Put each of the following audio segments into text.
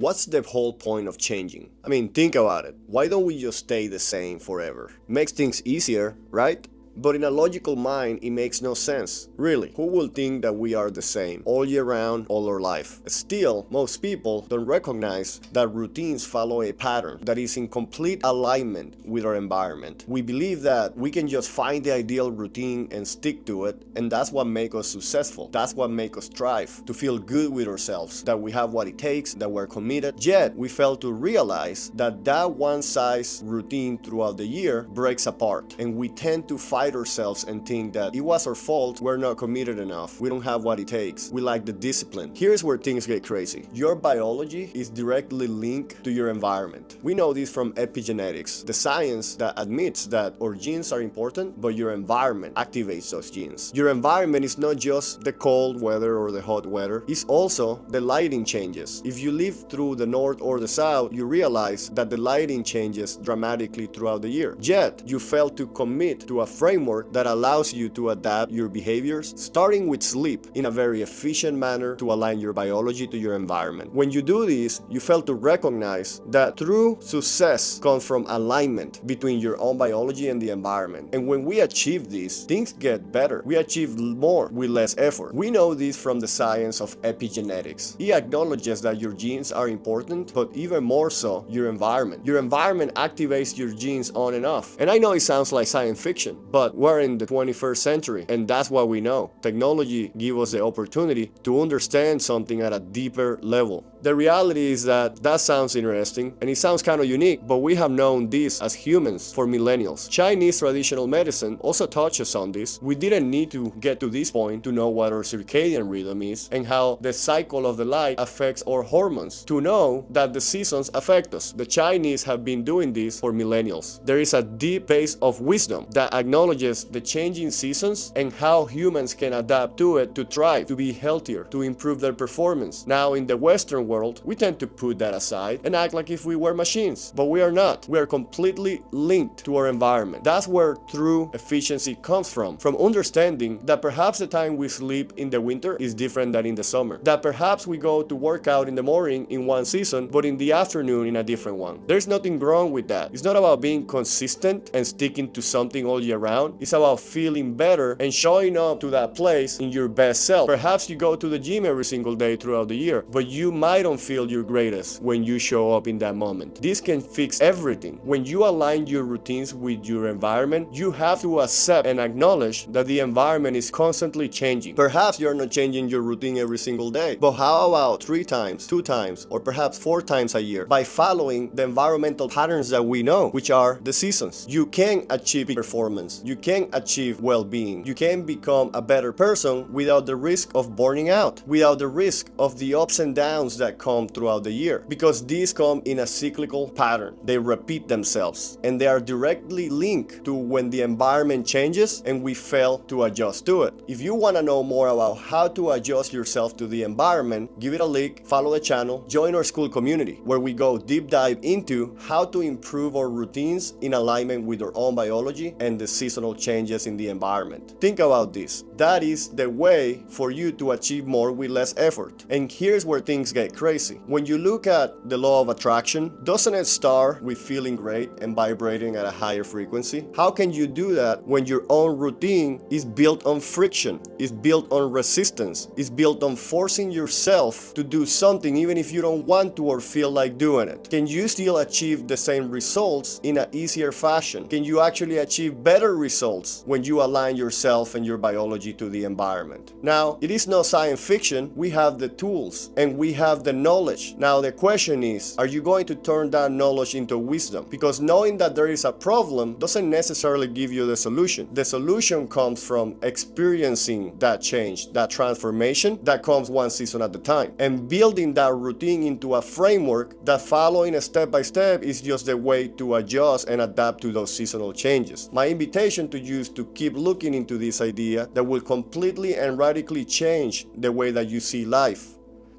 What's the whole point of changing? I mean, think about it. Why don't we just stay the same forever? Makes things easier, right? But in a logical mind, it makes no sense. Really, who will think that we are the same all year round, all our life? Still, most people don't recognize that routines follow a pattern that is in complete alignment with our environment. We believe that we can just find the ideal routine and stick to it, and that's what makes us successful. That's what makes us strive, to feel good with ourselves, that we have what it takes, that we're committed. Yet, we fail to realize that that one-size routine throughout the year breaks apart, and we tend to fight ourselves and think that it was our fault, we're not committed enough, we don't have what it takes, we lack the discipline. Here's where things get crazy. Your biology is directly linked to your environment. We know this from epigenetics, the science that admits that our genes are important, but your environment activates those genes. Your environment is not just the cold weather or the hot weather, it's also the lighting changes. If you live through the north or the south, you realize that the lighting changes dramatically throughout the year. Yet, you fail to commit to a framework that allows you to adapt your behaviors, starting with sleep, in a very efficient manner to align your biology to your environment. When you do this, you fail to recognize that true success comes from alignment between your own biology and the environment. And when we achieve this, things get better. We achieve more with less effort. We know this from the science of epigenetics. It acknowledges that your genes are important, but even more so, your environment. Your environment activates your genes on and off. And I know it sounds like science fiction, but we're in the 21st century, and that's what we know. Technology gives us the opportunity to understand something at a deeper level. The reality is that sounds interesting, and it sounds kind of unique, but we have known this as humans for millennials. Chinese traditional medicine also touches on this. We didn't need to get to this point to know what our circadian rhythm is and how the cycle of the light affects our hormones, to know that the seasons affect us. The Chinese have been doing this for millennials. There is a deep base of wisdom that acknowledges the changing seasons and how humans can adapt to it to thrive, to be healthier, to improve their performance. Now, in the Western world, we tend to put that aside and act like if we were machines, but we are not. We are completely linked to our environment. That's where true efficiency comes from understanding that perhaps the time we sleep in the winter is different than in the summer, that perhaps we go to work out in the morning in one season, but in the afternoon in a different one. There's nothing wrong with that. It's not about being consistent and sticking to something all year round. It's about feeling better and showing up to that place in your best self. Perhaps you go to the gym every single day throughout the year, but you might don't feel your greatest when you show up in that moment. This can fix everything. When you align your routines with your environment, you have to accept and acknowledge that the environment is constantly changing. Perhaps you're not changing your routine every single day, but how about 3 times, 2 times, or perhaps 4 times a year by following the environmental patterns that we know, which are the seasons? You can achieve performance. You can achieve well-being. You can become a better person without the risk of burning out, without the risk of the ups and downs that come throughout the year, because these come in a cyclical pattern. They repeat themselves, and they are directly linked to when the environment changes and we fail to adjust to it. If you want to know more about how to adjust yourself to the environment, give it a like, follow the channel, join our school community, where we go deep dive into how to improve our routines in alignment with our own biology and the seasonal changes in the environment. Think about this. That is the way for you to achieve more with less effort. And here's where things get crazy. When you look at the law of attraction, doesn't it start with feeling great and vibrating at a higher frequency? How can you do that when your own routine is built on friction, is built on resistance, is built on forcing yourself to do something even if you don't want to or feel like doing it? Can you still achieve the same results in an easier fashion? Can you actually achieve better results when you align yourself and your biology to the environment? Now, it is not science fiction. We have the tools and we have the knowledge. Now, the question is, are you going to turn that knowledge into wisdom? Because knowing that there is a problem doesn't necessarily give you the solution. The solution comes from experiencing that change, that transformation that comes one season at a time, and building that routine into a framework that, following step by step, is just the way to adjust and adapt to those seasonal changes. My invitation to you is to keep looking into this idea that will completely and radically change the way that you see life,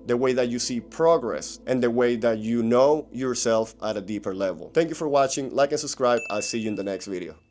the way that you see progress, and the way that you know yourself at a deeper level. Thank you for watching. Like and subscribe. I'll see you in the next video.